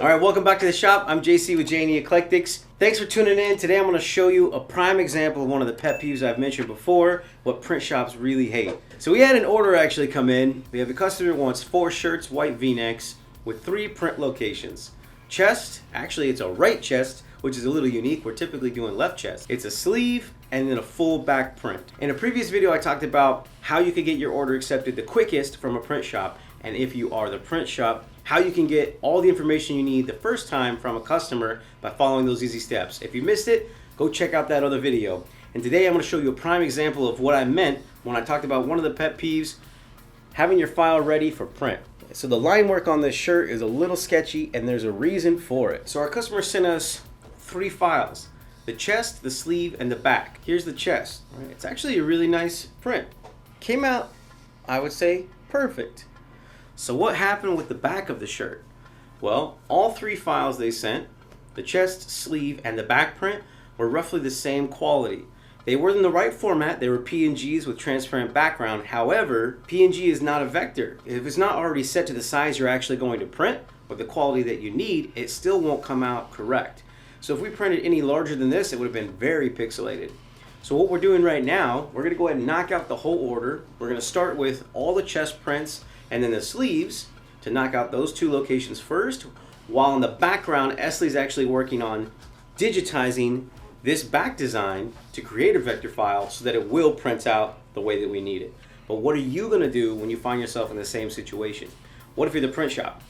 All right, welcome back to the shop. I'm JC with J&E Eclectics. Thanks for tuning in. Today I'm going to show you a prime example of one of the pet peeves I've mentioned before, what print shops really hate. So we had an order actually come in. We have a customer who wants 4 shirts, white v-necks, with 3 print locations. Chest, actually it's a right chest, which is a little unique. We're typically doing left chest. It's a sleeve and then a full back print. In a previous video I talked about how you could get your order accepted the quickest from a print shop, and if you are the print shop, how you can get all the information you need the first time from a customer by following those easy steps. If you missed it, go check out that other video. And today I'm going to show you a prime example of what I meant when I talked about one of the pet peeves, having your file ready for print. So the line work on this shirt is a little sketchy and there's a reason for it. So our customer sent us 3 files, the chest, the sleeve, and the back. Here's the chest. Right? It's actually a really nice print. Came out, I would say, perfect. So what happened with the back of the shirt? Well, all 3 files they sent, the chest, sleeve, and the back print, were roughly the same quality. They were in the right format. They were PNGs with transparent background. However, PNG is not a vector. If it's not already set to the size you're actually going to print or the quality that you need, it still won't come out correct. So if we printed any larger than this, it would have been very pixelated. So what we're doing right now, we're going to go ahead and knock out the whole order. We're going to start with all the chest prints and then the sleeves to knock out those 2 locations first, while in the background, Esley's actually working on digitizing this back design to create a vector file so that it will print out the way that we need it. But what are you going to do when you find yourself in the same situation? What if you're the print shop?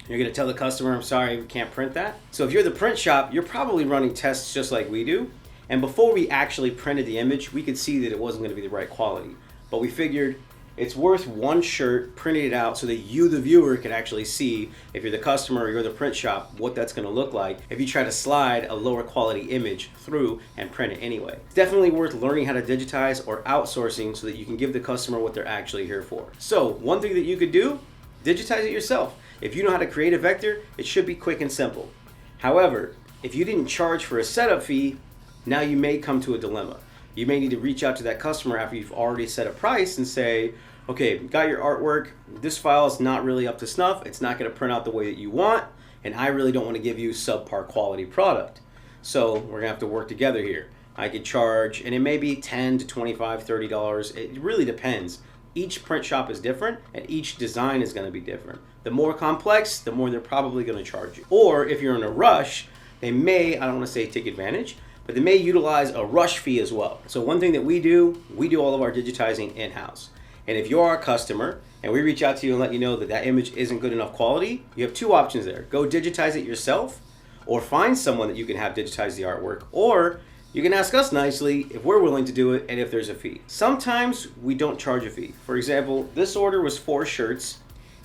You're going to tell the customer, I'm sorry, we can't print that. So if you're the print shop, you're probably running tests just like we do. And before we actually printed the image, we could see that it wasn't going to be the right quality. But we figured it's worth one shirt, printing it out so that you, the viewer, can actually see, if you're the customer or you're the print shop, what that's going to look like if you try to slide a lower quality image through and print it anyway. It's definitely worth learning how to digitize or outsourcing so that you can give the customer what they're actually here for. So one thing that you could do, digitize it yourself. If you know how to create a vector, it should be quick and simple. However, if you didn't charge for a setup fee, now you may come to a dilemma. You may need to reach out to that customer after you've already set a price and say, okay, got your artwork, this file is not really up to snuff, it's not going to print out the way that you want, and I really don't want to give you subpar quality product. So we're going to have to work together here. I could charge, and it may be $10 to $25, $30, it really depends. Each print shop is different, and each design is going to be different. The more complex, the more they're probably going to charge you. Or if you're in a rush, they may, I don't want to say take advantage, but they may utilize a rush fee as well. So one thing that we do all of our digitizing in-house. And if you're our customer and we reach out to you and let you know that that image isn't good enough quality, you have 2 options there. Go digitize it yourself, or find someone that you can have digitize the artwork, or you can ask us nicely if we're willing to do it and if there's a fee. Sometimes we don't charge a fee. For example, this order was 4 shirts.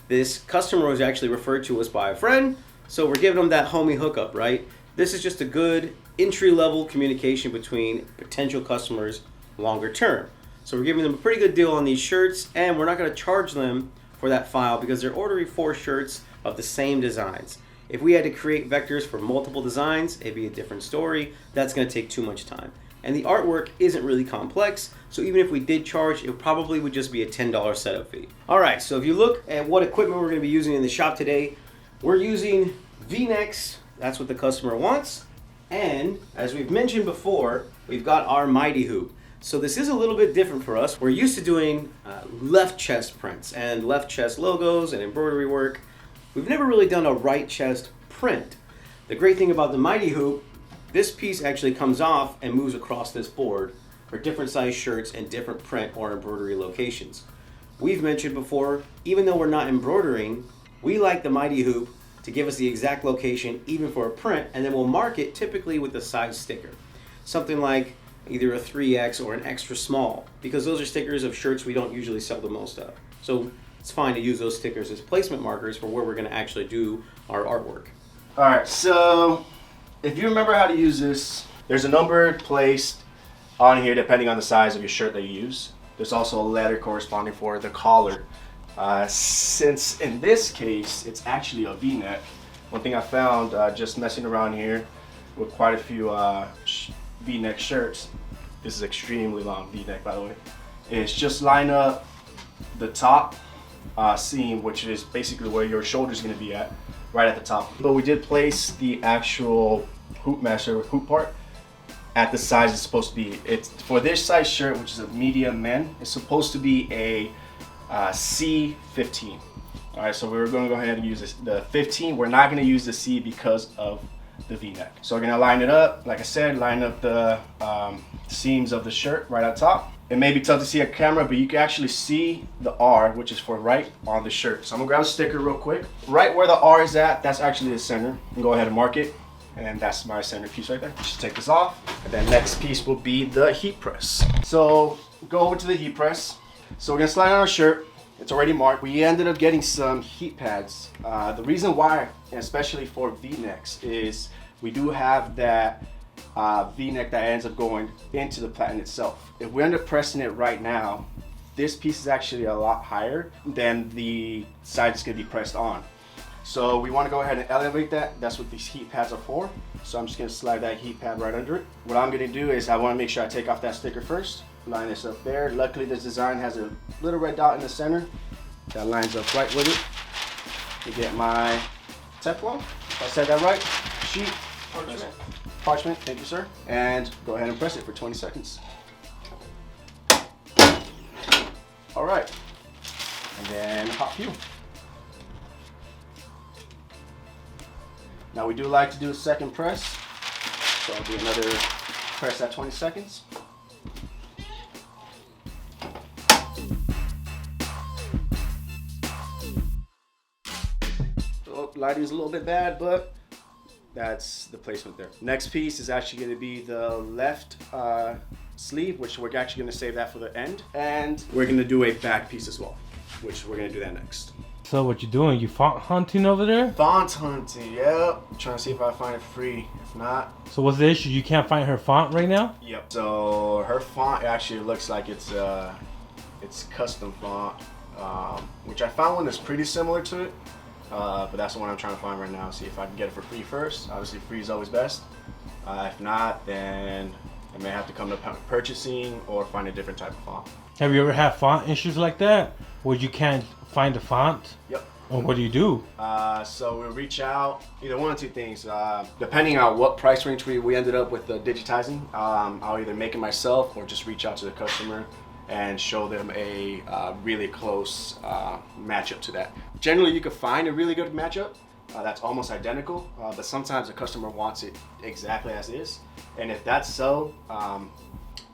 This customer was actually referred to us by a friend, so we're giving them that homie hookup, right? This is just a good entry-level communication between potential customers longer term. So we're giving them a pretty good deal on these shirts, and we're not going to charge them for that file because they're ordering 4 shirts of the same designs. If we had to create vectors for multiple designs, it'd be a different story. That's going to take too much time. And the artwork isn't really complex, so even if we did charge, it probably would just be a $10 setup fee. All right, so if you look at what equipment we're going to be using in the shop today, we're using V-necks. That's what the customer wants. And as we've mentioned before, we've got our Mighty Hoop. So this is a little bit different for us. We're used to doing left chest prints and left chest logos and embroidery work. We've never really done a right chest print. The great thing about the Mighty Hoop, this piece actually comes off and moves across this board for different size shirts and different print or embroidery locations. We've mentioned before, even though we're not embroidering, we like the Mighty Hoop to give us the exact location even for a print, and then we'll mark it typically with a size sticker. Something like either a 3X or an extra small, because those are stickers of shirts we don't usually sell the most of. So it's fine to use those stickers as placement markers for where we're going to actually do our artwork. All right, so if you remember how to use this, there's a number placed on here depending on the size of your shirt that you use. There's also a letter corresponding for the collar. Since in this case, it's actually a V-neck, one thing I found just messing around here with quite a few V-neck shirts, this is extremely long V-neck by the way, is just line up the top seam, which is basically where your shoulder's going to be at, right at the top. But we did place the actual hoop mesh or hoop part at the size it's supposed to be. It's for this size shirt, which is a medium men, it's supposed to be a C15. All right, so we're gonna go ahead and use this, the 15. We're not gonna use the C because of the V-neck. So we're gonna line it up, like I said, line up the seams of the shirt right on top. It may be tough to see a camera, but you can actually see the R, which is for right, on the shirt. So I'm gonna grab a sticker real quick. Right where the R is at, that's actually the center. And go ahead and mark it. And that's my center piece right there. Just take this off. And then next piece will be the heat press. So go over to the heat press. So we're gonna slide on our shirt. It's already marked. We ended up getting some heat pads. The reason why, especially for V-necks, is we do have that V-neck that ends up going into the platen itself. If we end up pressing it right now, this piece is actually a lot higher than the side it's gonna be pressed on. So we want to go ahead and elevate that. That's what these heat pads are for. So I'm just going to slide that heat pad right under it. What I'm going to do is I want to make sure I take off that sticker first. Line this up there. Luckily this design has a little red dot in the center. That lines up right with it. To get my Teflon, if I said that right, sheet, parchment, thank you sir. And go ahead and press it for 20 seconds. All right, and then hot fuel. Now we do like to do a second press, so I'll do another press at 20 seconds. Oh, lighting's a little bit bad, but that's the placement there. Next piece is actually going to be the left sleeve, which we're actually going to save that for the end. And we're going to do a back piece as well, which we're going to do that next. So what you doing? You font hunting over there? Font hunting, yep. Trying to see if I find it free. If not. So what's the issue? You can't find her font right now? Yep. So her font actually looks like it's custom font, which I found one that's pretty similar to it. But that's the one I'm trying to find right now. See if I can get it for free first. Obviously free is always best. If not, then I may have to come to purchasing or find a different type of font. Have you ever had font issues like that? Where you can't find the font? Yep. Or what do you do? So we'll reach out, either one or two things. Depending on what price range we ended up with digitizing, I'll either make it myself or just reach out to the customer and show them a really close matchup to that. Generally, you can find a really good matchup that's almost identical, but sometimes the customer wants it exactly as is. And if that's so, I'm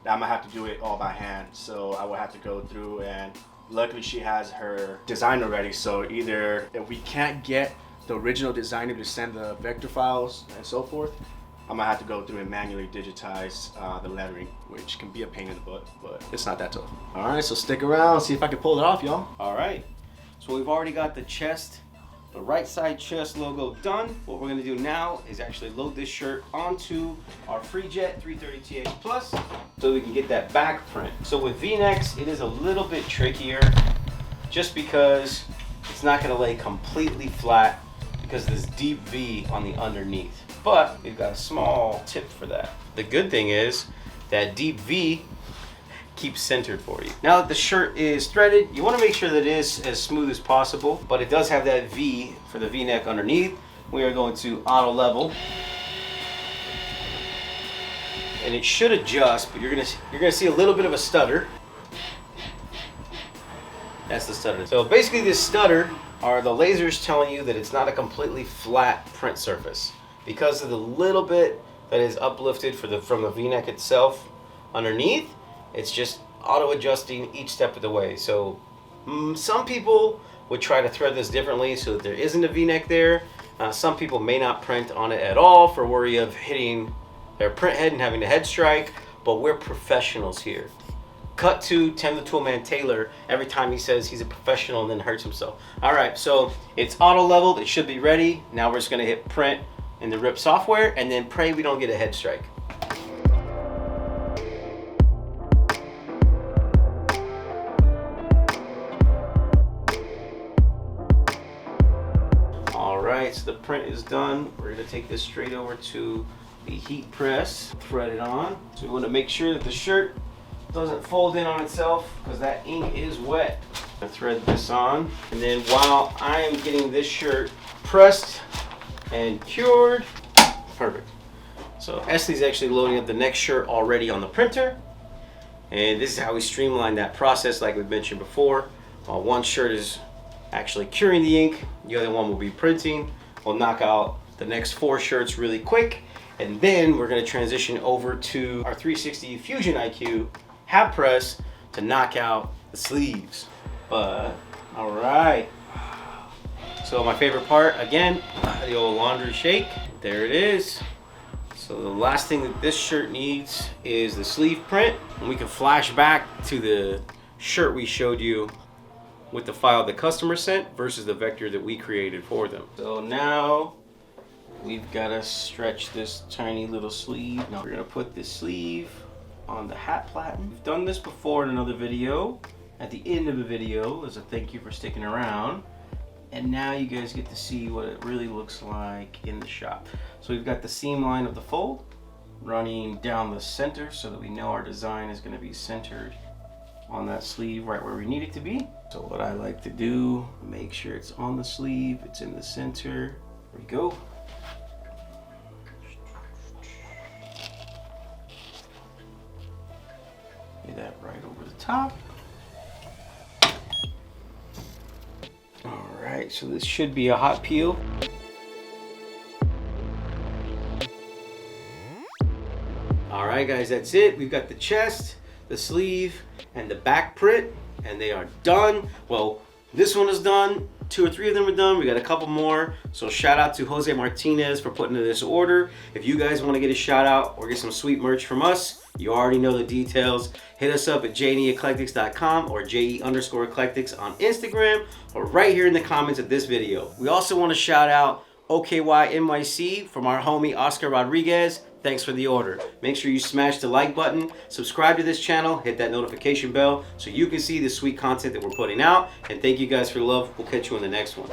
gonna have to do it all by hand. So I will have to go through, and luckily she has her design already. So either if we can't get the original designer to send the vector files and so forth, I'm gonna have to go through and manually digitize the lettering, which can be a pain in the butt, but it's not that tough. All right, so stick around, see if I can pull it off, y'all. All right, so we've already got the chest, the right side chest logo done. What we're gonna do now is actually load this shirt onto our Freejet 330 TH Plus so we can get that back print. So with V-necks, it is a little bit trickier just because it's not gonna lay completely flat because of this deep V on the underneath. But we've got a small tip for that. The good thing is that deep V keeps centered for you. Now that the shirt is threaded, you want to make sure that it is as smooth as possible, but it does have that V for the V-neck underneath. We are going to auto level. And it should adjust, but you're gonna see a little bit of a stutter. That's the stutter. So basically this stutter are the lasers telling you that it's not a completely flat print surface. Because of the little bit that is uplifted from the V-neck itself underneath, it's just auto-adjusting each step of the way. So some people would try to thread this differently so that there isn't a V-neck there. Some people may not print on it at all for worry of hitting their print head and having a head strike, but we're professionals here. Cut to Tim the Toolman Taylor every time he says he's a professional and then hurts himself. All right, so it's auto-leveled, it should be ready. Now we're just gonna hit print in the RIP software and then pray we don't get a head strike. All right, so the print is done. We're gonna take this straight over to the heat press, thread it on. So we wanna make sure that the shirt doesn't fold in on itself because that ink is wet. I thread this on, and then while I am getting this shirt pressed and cured, perfect. So Esley's actually loading up the next shirt already on the printer, and this is how we streamline that process like we mentioned before. One shirt is actually curing the ink, the other one will be printing. We'll knock out the next 4 shirts really quick, and then we're going to transition over to our 360 Fusion IQ hat press to knock out the sleeves. But all right, so my favorite part, again, the old laundry shake. There it is. So the last thing that this shirt needs is the sleeve print, and we can flash back to the shirt we showed you with the file the customer sent versus the vector that we created for them. So now we've got to stretch this tiny little sleeve. Now we're going to put this sleeve on the hat platen. We've done this before in another video, at the end of the video, as a thank you for sticking around. And now you guys get to see what it really looks like in the shop. So we've got the seam line of the fold running down the center so that we know our design is going to be centered on that sleeve right where we need it to be. So what I like to do, make sure it's on the sleeve, it's in the center. There we go. Lay that right over the top. Alright, so this should be a hot peel. Alright guys, that's it. We've got the chest, the sleeve, and the back print, and they are done. Well, this one is done. 2 or 3 of them are done. We got a couple more. So shout out to Jose Martinez for putting in this order. If you guys want to get a shout out or get some sweet merch from us, you already know the details. Hit us up at jneeclectics.com or JE_eclectics on Instagram or right here in the comments of this video. We also want to shout out OKY NYC from our homie Oscar Rodriguez. Thanks for the order. Make sure you smash the like button, subscribe to this channel, hit that notification bell so you can see the sweet content that we're putting out. And thank you guys for the love. We'll catch you in the next one.